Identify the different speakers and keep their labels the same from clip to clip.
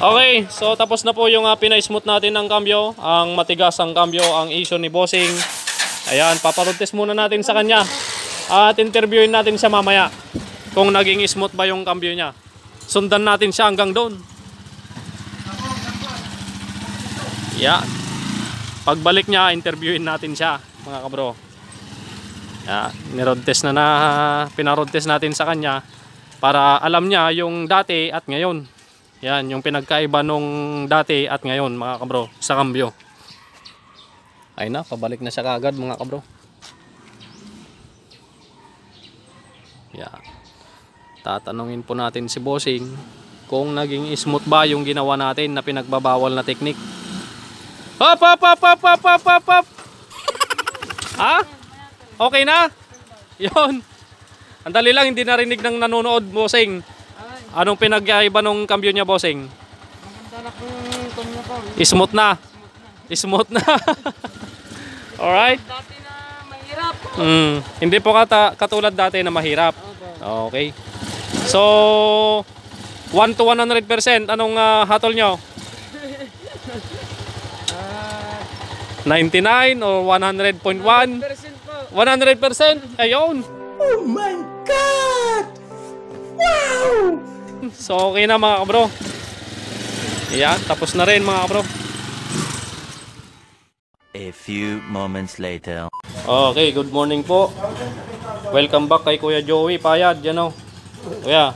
Speaker 1: Okay, so tapos na po yung pina-smooth natin ng cambio. Ang matigas ang cambio, ang issue ni Bossing. Ayan, paparoad test muna natin sa kanya. At interviewin natin siya mamaya kung naging smooth ba yung cambio niya. Sundan natin siya hanggang doon. Yan. Pagbalik niya, interviewin natin siya, mga kabro. Yan, ni-road test pina-road test natin sa kanya para alam niya yung dati at ngayon. Yan, yung pinagkaiba nung dati at ngayon, mga kabro, sa cambio. Ay na, pabalik na siya kaagad, mga kabro. Yan. Tatanungin po natin si Bossing kung naging smooth ba yung ginawa natin na pinagbabawal na technique. Hop, hop, hop, hop, hop, hop, hop, hop. Ha? Okay na? Yun. Ang dali lang, hindi narinig ng nanonood, Bossing. Anong pinagkaiba nung cambio niya, Bossing? Smooth na. Smooth na. Alright.
Speaker 2: Dati na mahirap.
Speaker 1: Hindi po katulad dati na mahirap. Okay. So, 1 to 100%, anong hatol nyo? 99 or 100.1? 100%? Ayun.
Speaker 2: Oh my God! Wow!
Speaker 1: So, okay na, mga kabro. Ayan, tapos na rin, mga kabro.
Speaker 3: A few moments later.
Speaker 1: Okay, good morning po. Welcome back kay Kuya Joey Payad, yan o. Kuya.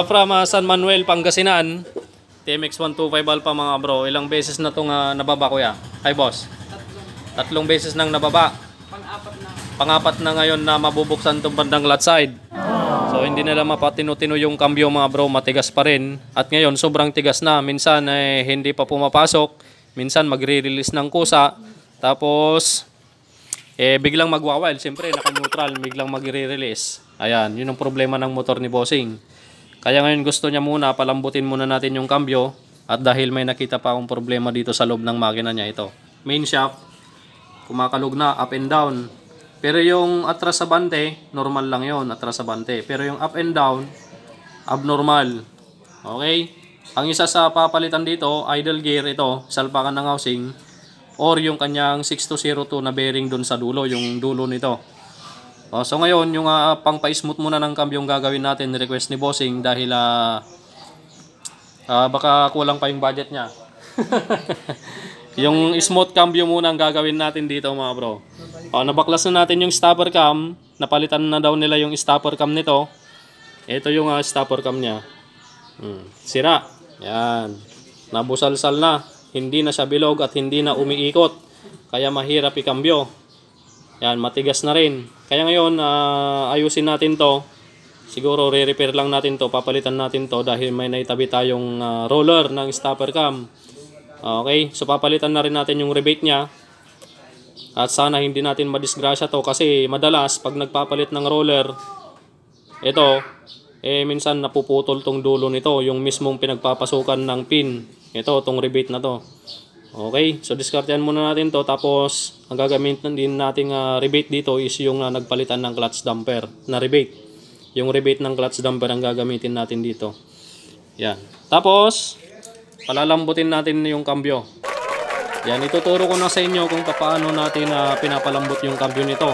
Speaker 1: From San Manuel, Pangasinan, TMX 125 Alpha, mga bro. Ilang beses na itong nababa, Kuya? Ay, boss. 3 beses nang nababa. Pang-apat na ngayon na mabubuksan itong bandang lot side. So, hindi nila mapatino-tino yung cambio, mga bro. Matigas pa rin. At ngayon, sobrang tigas na. Minsan, hindi pa pumapasok. Minsan, magre-release ng kusa. Tapos, biglang magwawild. Siyempre, naka-neutral. Biglang magre-release. Ayan, yun ang problema ng motor ni Bossing. Kaya ngayon, gusto niya muna, palambutin muna natin yung cambio. At dahil may nakita pa akong problema dito sa loob ng makina niya, ito. Main shaft, kumakalog na, up and down. Pero yung atras sa bante, normal lang yon, atras sa bante. Pero yung up and down, abnormal. Okay? Ang isa sa papalitan dito, idle gear ito, salpakan ng housing, or yung kanyang 6202 na bearing dun sa dulo, yung dulo nito. So ngayon, yung pang pa-smooth muna ng cambio yung gagawin natin, request ni Bossing dahil baka kulang pa yung budget niya. Yung smooth cambio muna ang gagawin natin dito, mga bro. Nabaklas na natin yung stopper cam. Napalitan na daw nila yung stopper cam nito. Ito yung stopper cam niya. Sira. Yan. Nabusalsal na. Hindi na siya bilog at hindi na umiikot. Kaya mahirap i-cambio. Yan, matigas na rin. Kaya ngayon, ayusin natin to. Siguro re-repair lang natin to. Papalitan natin to dahil may naitabi tayong roller ng stopper cam. Okay, so papalitan na rin natin yung rebate niya. At sana hindi natin madisgrasya to kasi madalas pag nagpapalit ng roller, ito, minsan napuputol tong dulo nito, yung mismong pinagpapasukan ng pin. Ito, tong rebate na to. Okay, so diskartehan muna natin to. Tapos, ang gagamitin din nating rebate dito is yung nagpalitan ng clutch damper na rebate. Yung rebate ng clutch damper ang gagamitin natin dito. Yan. Tapos, palalambutin natin yung cambio. Yan, ituturo ko na sa inyo kung paano natin pinapalambot yung cambio nito.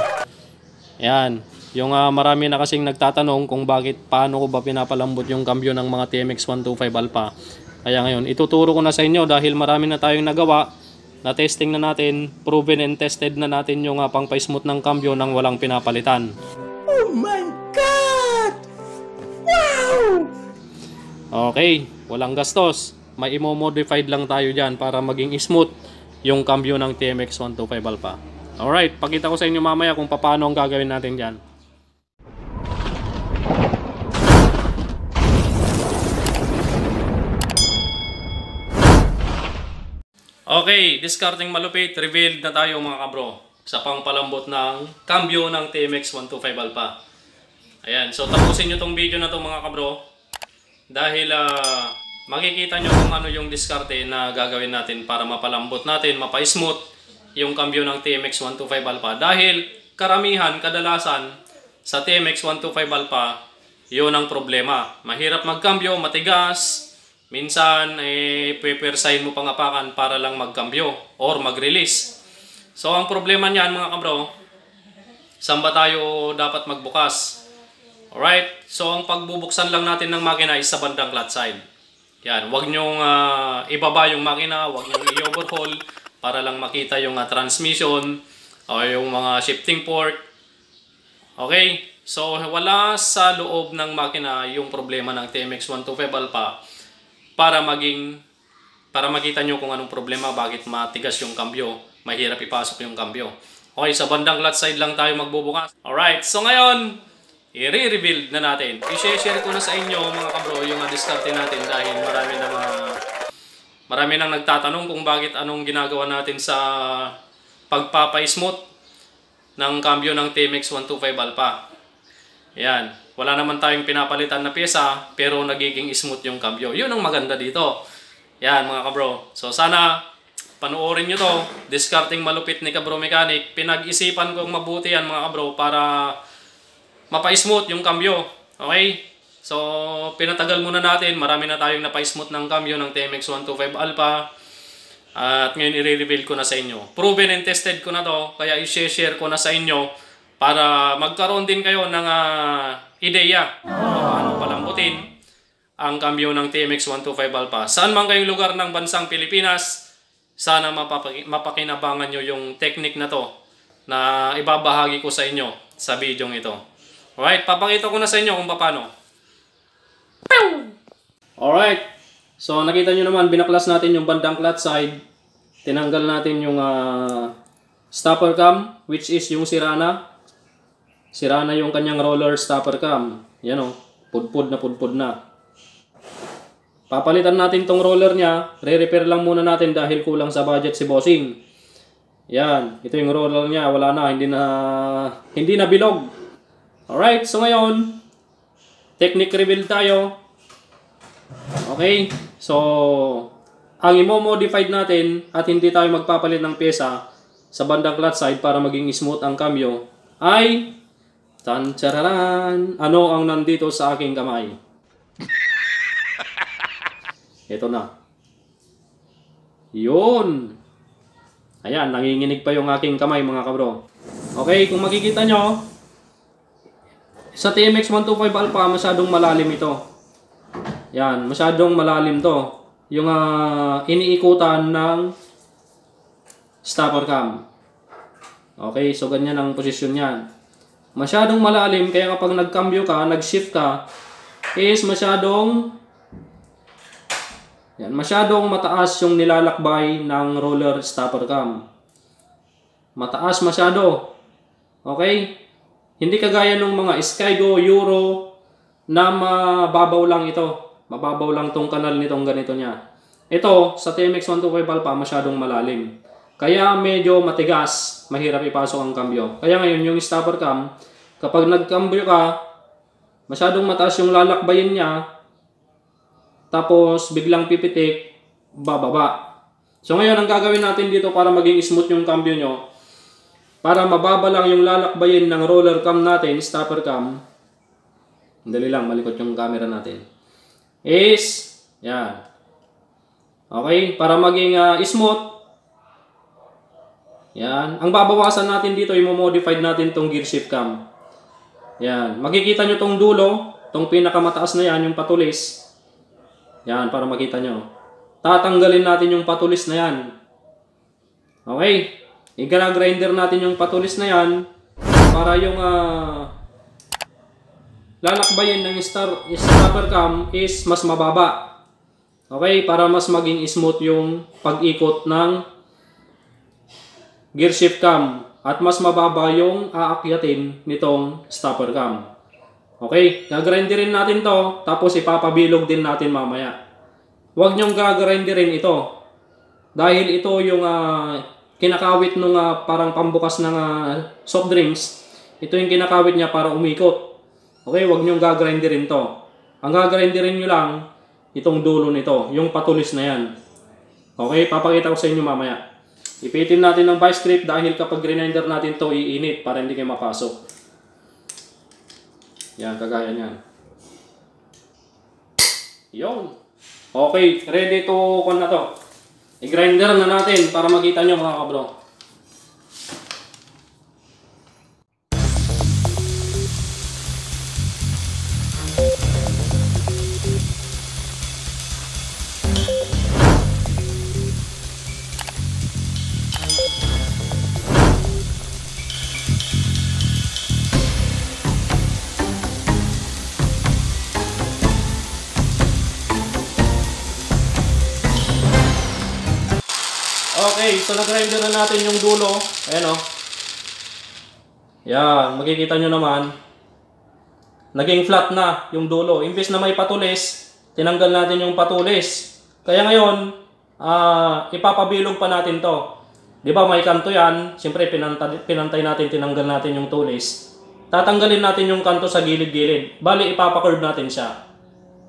Speaker 1: Yan, yung marami na kasing nagtatanong kung paano ko ba pinapalambot yung cambio ng mga TMX 125 Alpha. Kaya ngayon, ituturo ko na sa inyo dahil marami na tayong nagawa, na testing na natin, proven and tested na natin yung pang pa-smooth ng cambio nang walang pinapalitan.
Speaker 2: Oh my God! Wow!
Speaker 1: Okay, walang gastos. May imo-modified lang tayo dyan para maging smooth yung cambio ng TMX 125 Alpha. Alright, pakita ko sa inyo mamaya kung paano ang gagawin natin dyan. Okay, discarding malupit, revealed na tayo, mga kabro, sa pangpalambot ng cambio ng TMX 125 Alpha. Ayan, so tapusin nyo tong video na to, mga kabro, dahil makikita nyo kung ano yung diskarte na gagawin natin para mapalambot natin, mapa-smooth yung cambio ng TMX 125 Alpha. Dahil karamihan, kadalasan sa TMX 125 Alpha, Yun ang problema. Mahirap magkambyo, matigas. Minsan, pepersahin mo pangapakan para lang magkambyo or mag-release. So, ang problema niyan mga kabro, saan ba tayo dapat magbukas? Alright? So, ang pagbubuksan lang natin ng makina is sa bandang clutch side. Yan. Huwag nyong ibaba yung makina, huwag nyong i-overhaul para lang makita yung transmission o yung mga shifting port. Okay? So, wala sa loob ng makina yung problema ng TMX125 Alpha para makita nyo kung anong problema, bakit matigas yung kambyo, mahirap ipasok yung kambyo. Okay, sa bandang clutch side lang tayo magbubukas. Alright, so ngayon, i-rebuild na natin. I-share ko na sa inyo mga kabro yung diskarte natin dahil marami nang nagtatanong kung bakit anong ginagawa natin sa pagpapa-smooth ng kambyo ng TMX125 Alpha. Yan. Wala naman tayong pinapalitan na pyesa pero nagiging smooth yung kambyo. Yun ang maganda dito. Yan mga kabro. So sana panoorin nyo to. Discarding malupit ni Kabro Mechanic. Pinag-isipan kong mabuti yan mga kabro para mapa-smooth yung kambyo. Okay? So pinatagal muna natin. Marami na tayong napa-smooth ng kambyo ng TMX125 Alpha. At ngayon i-reveal ko na sa inyo. Proven and tested ko na to. Kaya i-share ko na sa inyo para magkaroon din kayo ng ideya paano palambutin ang kambyo ng TMX125 Alpha. Saan man kayong lugar ng bansang Pilipinas, sana mapakinabangan nyo yung technique na to na ibabahagi ko sa inyo sa video ito. Alright, papakita ko na sa inyo kung paano. Alright, so nakita nyo naman, binaklas natin yung bandang clutch side. Tinanggal natin yung stopper cam, which is yung sira na. Sira na yung kanyang roller stopper cam. Yan o, pudpud na. Papalitan natin tong roller niya. Re-repair lang muna natin dahil kulang sa budget si bossing. Yan, ito yung roller niya. Wala na, hindi na bilog. Alright, so ngayon, technique rebuild tayo. Okay, so ang imo-modified natin at hindi tayo magpapalit ng pyesa sa bandang clutch side para maging smooth ang kambyo ay tanchararan. Ano ang nandito sa aking kamay? Ito na. Yun. Ayan, nanginginig pa yung aking kamay mga kabro. Okay, kung makikita nyo, sa TMX125 Alpha, masyadong malalim ito. Yan, masyadong malalim to. Yung iniikutan ng stopper cam. Okay, so ganyan ang posisyon niyan. Masyadong malalim, kaya kapag nagcambio ka, nag-shift ka, is masyadong mataas yung nilalakbay ng roller stopper cam. Mataas masyado. Okay? Hindi kagaya ng mga Skygo, Euro, na mababaw lang ito. Mababaw lang tong kanal nitong ganito niya. Ito, sa TMX125 Alpha, masyadong malalim. Kaya medyo matigas, mahirap ipasok ang kambyo. Kaya ngayon, yung stopper cam, kapag nagkambyo ka, masyadong mataas yung lalakbayin niya, tapos biglang pipitik, bababa. So ngayon, ang gagawin natin dito para maging smooth yung kambyo nyo, para mababa lang yung lalakbayin ng roller cam natin, stopper cam, dali lang, malikot yung camera natin, is, yan. Okay, para maging smooth, yan. Ang babawasan natin dito, i-modified natin tong gear shift cam. Yan. Makikita nyo tong dulo, tong pinakamataas na yan, yung patulis. Yan, para makita nyo. Tatanggalin natin yung patulis na yan. Okay. I-grinder natin yung patulis na yan para yung lalakbayin ng stopper cam is mas mababa. Okay, para mas maging smooth yung pag-ikot ng gear shift cam at mas mababa yung aakyatin nitong stopper cam. Okay, gagrinderin natin to tapos ipapabilog din natin mamaya. Huwag nyong gagrinderin ito dahil ito yung kinakawit nung parang pambukas ng soft drinks. Ito yung kinakawit niya para umikot. Okay, huwag nyong gagrinderin to. Ang gagrinderin nyo lang itong dulo nito, yung patulis na yan. Okay, papakita ko sa inyo mamaya. Ipitin natin ng vice grip dahil kapag grinder natin to iinit para hindi kayo mapasok. Yan, kagaya niyan. Yun. Okay, ready to kung na to. I-grinder na natin para makita nyo mga kabro. Okay, so nag-grinder na natin yung dulo. Ayan o. Yan, makikita nyo naman. Naging flat na yung dulo. Imbes na may patulis, tinanggal natin yung patulis. Kaya ngayon, ipapabilog pa natin to. Di ba may kanto yan? Siyempre pinantay natin, tinanggal natin yung tulis. Tatanggalin natin yung kanto sa gilid-gilid. Bali, ipapakurve natin siya.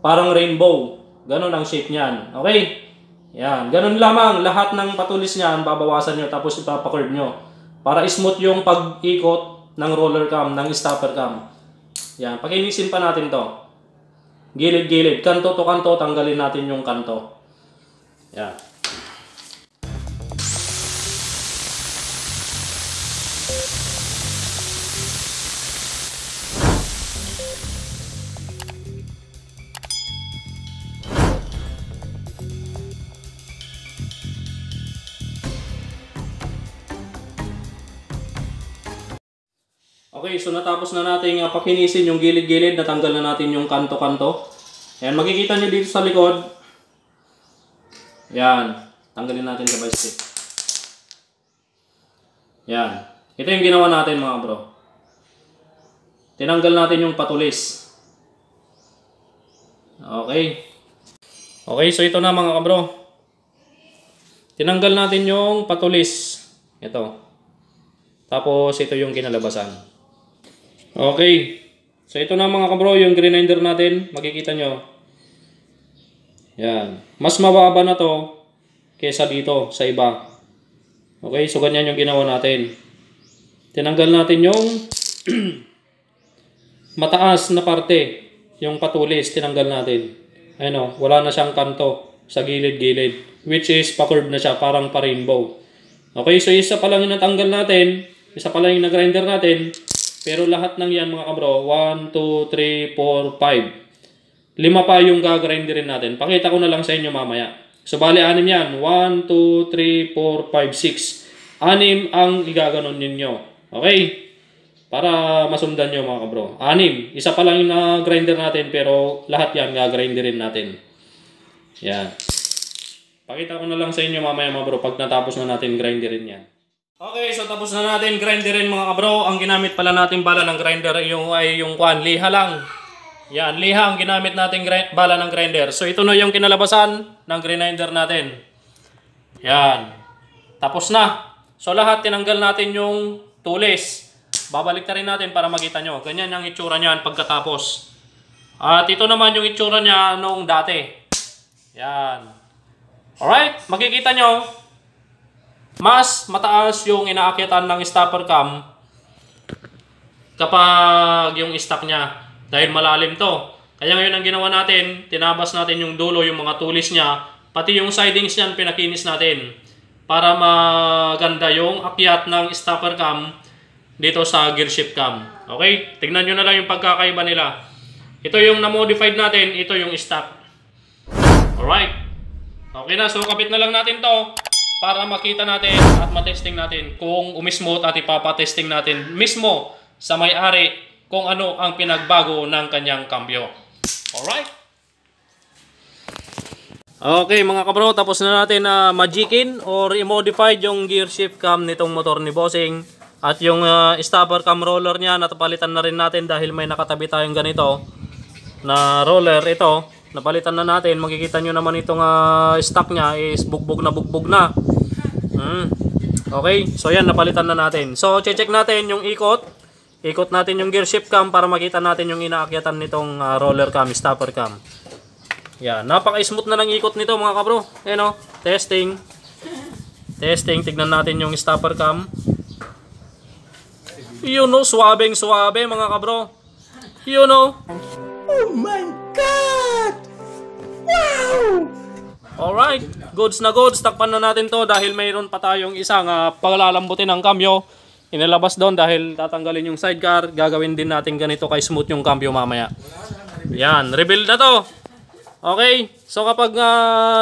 Speaker 1: Parang rainbow. Ganon ang shape niyan. Okay? Yan, ganun lamang, lahat ng patulis niyan, babawasan nyo tapos ipapakurve nyo. Para smooth yung pag-ikot ng roller cam, ng stopper cam. Yan, pakinisin pa natin to. Gilid-gilid, kanto to kanto, tanggalin natin yung kanto. Yan. Okay, so natapos na natin pakinisin yung gilid-gilid, natanggal na natin yung kanto-kanto. Ayan, makikita nyo dito sa likod. Ayan, tanggalin natin sa stick. Ayan, ito yung ginawa natin mga bro. Tinanggal natin yung patulis. Okay. Okay, so ito na mga kabro. Tinanggal natin yung patulis. Ito. Tapos ito yung kinalabasan. Okay. So ito na mga kabro, yung grinder natin. Makikita nyo. Yan. Mas mababa na to kesa dito sa iba. Okay, so ganyan yung ginawa natin. Tinanggal natin yung mataas na parte. Yung patulis, tinanggal natin. Ayun o, wala na siyang kanto sa gilid-gilid. Which is, pa-curve na siya, parang pa-rainbow. Okay, so isa pa lang yung natanggal natin. Isa pa lang yung nag-grinder natin. Pero lahat ng yan mga kabro, 1, 2, 3, 4, 5. 5 pa yung gagrinderin natin. Pakita ko na lang sa inyo mamaya. So bali 6 yan. 1, 2, 3, 4, 5, 6. 6 ang igaganon ninyo. Okay? Para masundan nyo mga kabro. 6. Isa pa lang yung na-grinder natin pero lahat yan gagrinderin natin. Yan. Pakita ko na lang sa inyo mamaya mga bro pag natapos na natin grinderin yan. Okay, so tapos na natin grinderin mga kabro. Ang ginamit pala natin bala ng grinder ay yung liha lang. Yan, liha ang ginamit natin bala ng grinder. So ito na yung kinalabasan ng grinder natin. Yan. Tapos na. So lahat tinanggal natin yung tulis. Babalik na rin natin para makita nyo. Ganyan yung itsura niyan pagkatapos. At ito naman yung itsura niya noong dati. Yan. Alright, makikita nyo. Mas mataas yung inaakyatan ng stopper cam kapag yung stock niya. Dahil malalim to. Kaya ngayon ang ginawa natin, tinabas natin yung dulo, yung mga tulis niya. Pati yung sidings niyan, pinakinis natin. Para maganda yung akyat ng stopper cam dito sa gear shift cam. Okay? Tignan nyo na lang yung pagkakaiba nila. Ito yung na-modified natin, ito yung stock. Alright. Okay na, so kapit na lang natin to para makita natin at matesting natin kung umismooth at ipapatesting natin mismo sa may-ari kung ano ang pinagbago ng kanyang kambyo. Alright? Okay mga kabro, tapos na natin na magikin or i-modified yung gear shift cam nitong motor ni Bossing. At yung stopper cam roller niya, napalitan na rin natin dahil may nakatabi tayong ganito na roller. Ito, napalitan na natin. Makikita nyo naman itong stock niya is bugbog na. Okay, so yan, napalitan na natin. So, check natin yung ikot. Ikot natin yung gear shift cam para makita natin yung inaakyatan nitong roller cam, stopper cam. Yan, napaka-smooth na ng ikot nito mga kabro. Ayan o, testing. Tignan natin yung stopper cam. Yun o, suwabeng-suwabe mga kabro. Yun o.
Speaker 2: Oh my God! Wow!
Speaker 1: Alright, goods na goods. Takpan na natin to dahil mayroon pa tayong isang paglalambutin ng cambio. Inilabas doon dahil tatanggalin yung sidecar. Gagawin din natin ganito kay smooth yung cambio mamaya. Yan, rebuild na to. Okay, so kapag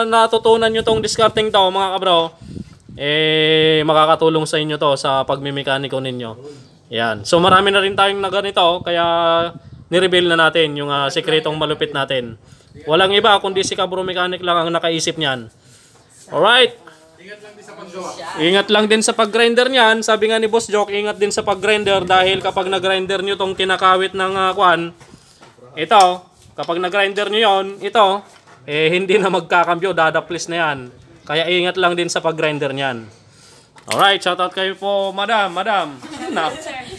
Speaker 1: natutunan nyo tong discarding to mga kabro, makakatulong sa inyo to sa pagmimekaniko ninyo. Yan, so marami na rin tayong na ganito, kaya nireveal na natin yung sekretong malupit natin. Walang iba kundi si Kabro Mechanic lang ang nakaisip niyan. Alright. Ingat lang din sa pag-grinder niyan. Sabi nga ni Boss Joke, ingat din sa pag-grinder dahil kapag nag-grinder nyo tong kinakawit ng kwan, ito, kapag nag-grinder nyo yon, ito, hindi na magkakambyo, dadaplis na yan. Kaya ingat lang din sa pag-grinder niyan. Alright, shoutout kayo po, Madam.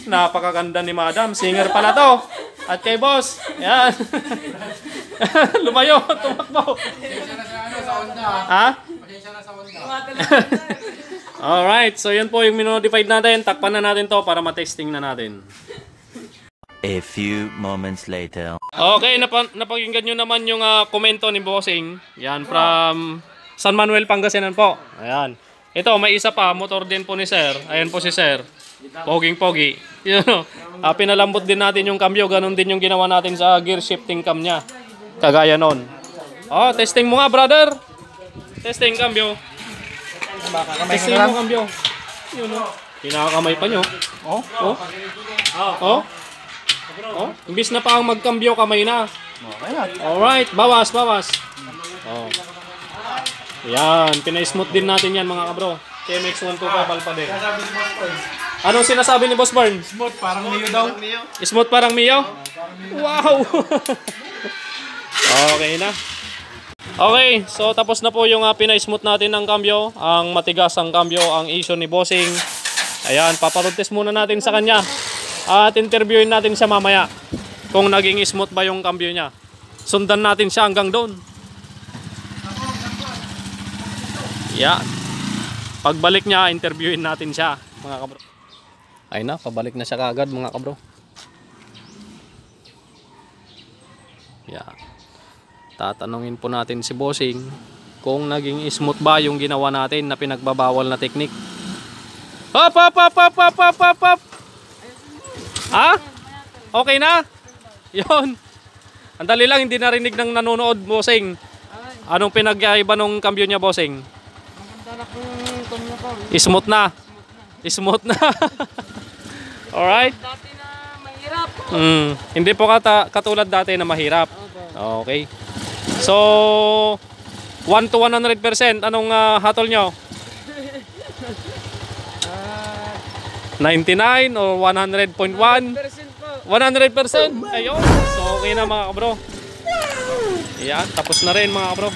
Speaker 1: Napakaganda ni Madam. Singer pala to. At kay Boss. Yan. Lumayo, tumakbo. Ha? Alright, so yun po yung minodified natin. Takpan na natin to para matesting na natin.
Speaker 3: A few moments later.
Speaker 1: Okay, napakinggan nyo naman yung komento ni Bossing. Yan, from San Manuel, Pangasinan po. Ayan. Ito, may isa pa, motor din po ni Sir. Ayan po si Sir. Poging-pogi. Pinalambot din natin yung cambio. Ganon din yung ginawa natin sa gear shifting cam niya. Kagaya nun. Oh, testing mo nga, brother. Testing cambio. Testing mo cambio. Yun o. Pinakakamay pa nyo. Oh. Oh. Oh. Oh. Imbis na pa ang magcambio, kamay na. Alright, bawas. Oh. Yan, pina-smooth din natin yan mga kabro. KMX125 Alpha din. Anong sinasabi ni Boss Barn?
Speaker 4: Smooth, parang Mio daw.
Speaker 1: Smooth parang Mio? Wow! Okay na. Okay, so tapos na po yung pina-smooth natin ng cambio. Ang matigas ang cambio, ang issue ni Bossing. Ayan, paparod-test muna natin sa kanya. At interviewin natin siya mamaya kung naging smooth ba yung cambio niya. Sundan natin siya hanggang doon. Yan. Pagbalik niya, interviewin natin siya, mga kabro. Ay na, pabalik na siya kagad, mga kabro. Yan. Tatanungin po natin si Bossing kung naging smooth ba yung ginawa natin na pinagbabawal na technique. Hop! Ha? Okay na? Yun. Andali lang, hindi narinig ng nanonood, Bossing. Anong pinag-iba nung cambio niya, Bossing? Smooth na. Smooth na. Alright.
Speaker 2: Dati na mahirap.
Speaker 1: Hindi po katulad dati na mahirap. Okay. So, 1 to 100%. Anong hatol nyo? 99 or 100.1? 100%? Ayun. So, okay na mga kabro. Ayan, tapos na rin mga kabro.